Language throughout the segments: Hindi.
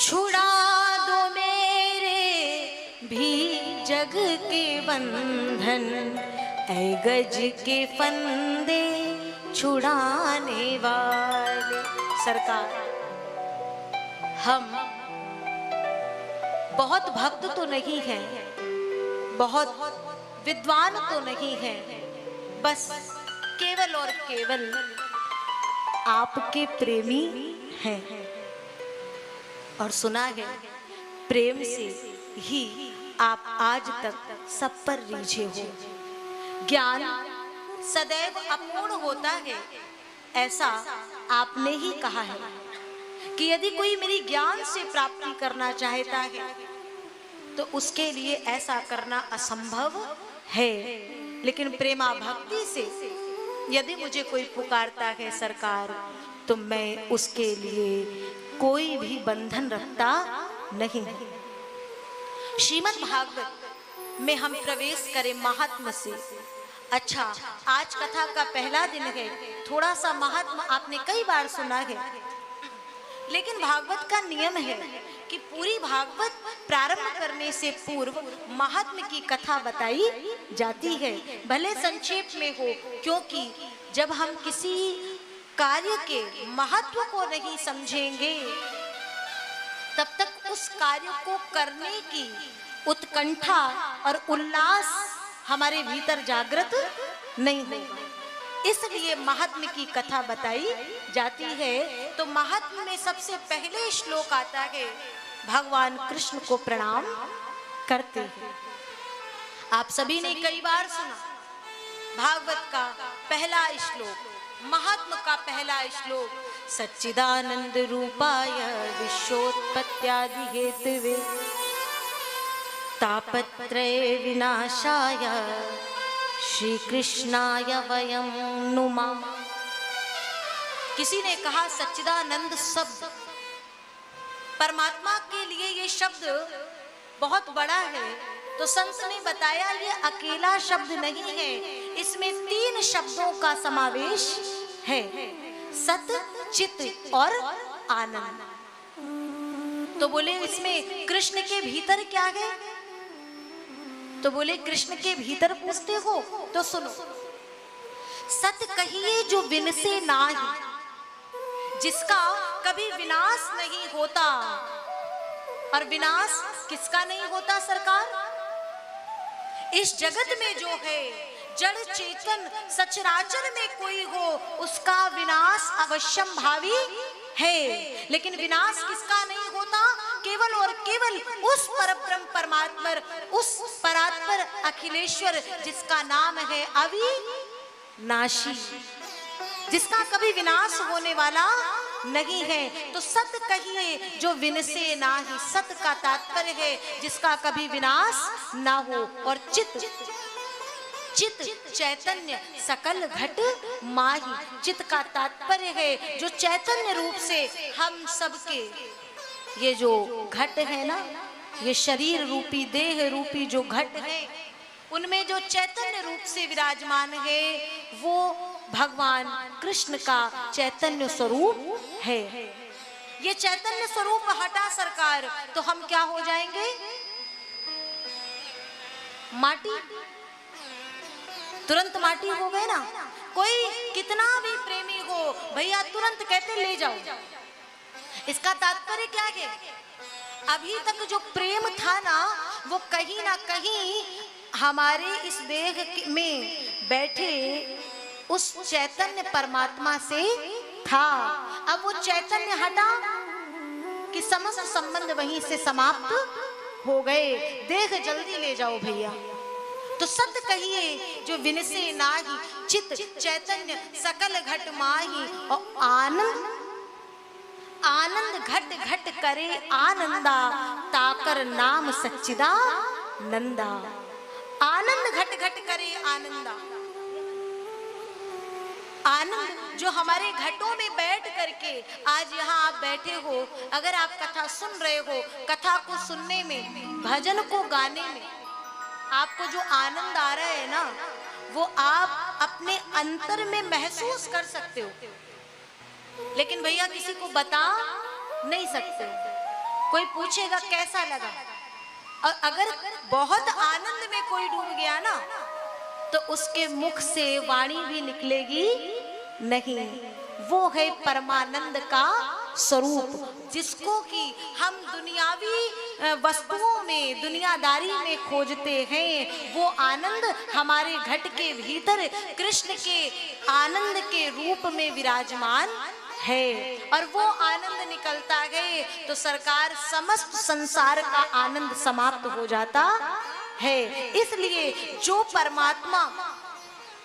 छुड़ा दो मेरे भी जग के बंधन, ऐ गज के फंदे छुड़ाने वाले। सरकार, हम बहुत भक्त तो नहीं हैं, बहुत विद्वान तो नहीं हैं, बस केवल और केवल आपके प्रेमी हैं। और सुना है प्रेम से ही आप आज तक सब पर रीझे हो। ज्ञान सदैव अपूर्ण होता है, ऐसा आपने ही कहा है कि यदि कोई मेरी ज्ञान से प्राप्ति करना चाहता है तो उसके लिए ऐसा करना असंभव है, लेकिन प्रेमा भक्ति से यदि मुझे कोई पुकारता है सरकार, तो मैं उसके लिए कोई भी बंधन रखता नहीं। श्रीमद् भागवत में हम प्रवेश करें महात्म से। अच्छा, आज कथा का पहला दिन है, थोड़ा सा महात्मा आपने कई बार सुना है, लेकिन भागवत का नियम है कि पूरी भागवत प्रारंभ करने से पूर्व महात्म की कथा बताई जाती है, भले संक्षेप में हो, क्योंकि जब हम किसी कार्य के महत्व को नहीं समझेंगे तब तक उस कार्य को करने की उत्कंठा और उल्लास हमारे भीतर जागृत नहीं होगा। इसलिए महात्म की कथा बताई जाती है। तो महात्म में सबसे पहले श्लोक आता है, भगवान कृष्ण को प्रणाम करते हैं। आप सभी ने कई बार सुना भागवत का पहला श्लोक, महात्म का पहला श्लोक, सच्चिदानंद रूपाय विश्वोत्पत्त्यादि हेतवे तापत्रय विनाशाय श्री कृष्णाय वयं नुमः। किसी ने कहा सच्चिदानंद शब्द परमात्मा के लिए ये शब्द बहुत बड़ा है, तो संत ने बताया ये अकेला शब्द नहीं है, इसमें 3 शब्दों का समावेश है, सत, चित और आनंद। तो बोले इसमें कृष्ण के भीतर क्या है? तो बोले कृष्ण के भीतर पूछते हो तो सुनो, सत कहिए जो विनसे नाही, जिसका कभी विनाश नहीं होता। और विनाश किसका नहीं होता सरकार? इस जगत में जो है जड़ चेतन सचराचर में कोई हो, उसका विनाश अवश्यम भावी है, लेकिन विनाश किसका नहीं होता? केवल और केवल उस परब्रह्म परमात्मा, उस परात्पर अखिलेश्वर जिसका नाम है अविनाशी, जिसका कभी विनाश होने वाला नहीं है। तो सत कहिए जो विनसे नाही, सत का तात्पर्य है जिसका कभी विनाश ना हो। और चित, चित चैतन्य सकल घट माही, चित का तात्पर्य है जो चैतन्य रूप से हम सबके ये जो घट है ना, ये शरीर रूपी देह रूपी जो घट है, उनमें जो चैतन्य रूप से विराजमान है वो भगवान कृष्ण का चैतन्य स्वरूप है। ये चैतन्य स्वरूप हटा सरकार तो हम क्या हो जाएंगे? माटी, तुरंत माटी हो गए ना। कोई कितना भी प्रेमी हो भैया तुरंत कहते ले जाओ। इसका तात्पर्य क्या है? अभी तक जो प्रेम था ना वो कहीं ना कहीं हमारे इस देह में बैठे उस चैतन्य परमात्मा से था। अब वो चैतन्य हटा कि समस्त संबंध वहीं से समाप्त हो गए। देह जल्दी ले जाओ भैया। तो सत्य कहिए जो विनसे नाही, चित चैतन्य सकल घट माही, और आनंद आनंद घट घट करे आनंदा, ताकर नाम सच्चिदानंदा। आनंद घट घट करे आनंदा, आनंद जो हमारे घटों में बैठ करके आज यहाँ आप बैठे हो, अगर आप कथा सुन रहे हो, कथा को सुनने में, भजन को गाने में आपको जो आनंद आ रहा है ना, वो आप अपने अंतर में महसूस कर सकते हो, लेकिन भैया किसी को बता नहीं सकते। कोई पूछेगा कैसा लगा, और अगर बहुत आनंद में कोई डूब गया ना तो उसके मुख से वाणी भी निकलेगी नहीं। वो है परमानंद का स्वरूप, जिसको कि हम दुनियावी वस्तुओं में, दुनियादारी में खोजते हैं। वो आनंद हमारे घट के भीतर कृष्ण के आनंद के रूप में विराजमान है, और वो आनंद निकलता है तो सरकार समस्त संसार का आनंद समाप्त हो जाता है। इसलिए जो परमात्मा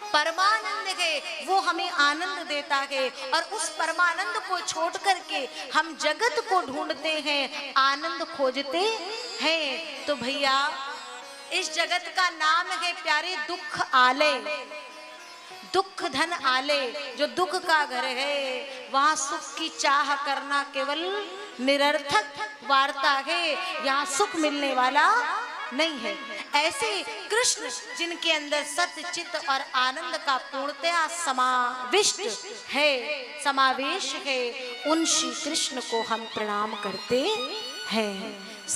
परमानंद है वो हमें आनंद देता है, और उस परमानंद को छोड़ करके हम जगत को ढूंढते हैं, आनंद खोजते हैं। तो भैया इस जगत का नाम है प्यारे दुख आलय, दुख धन आलय। जो दुख का घर है वहां सुख की चाह करना केवल निरर्थक वार्ता है, यहाँ सुख मिलने वाला नहीं है। ऐसे कृष्ण जिनके अंदर सत्य चित्त और आनंद का पूर्णतया समाविष्ट है, समावेश है, उन श्री कृष्ण को हम प्रणाम करते हैं।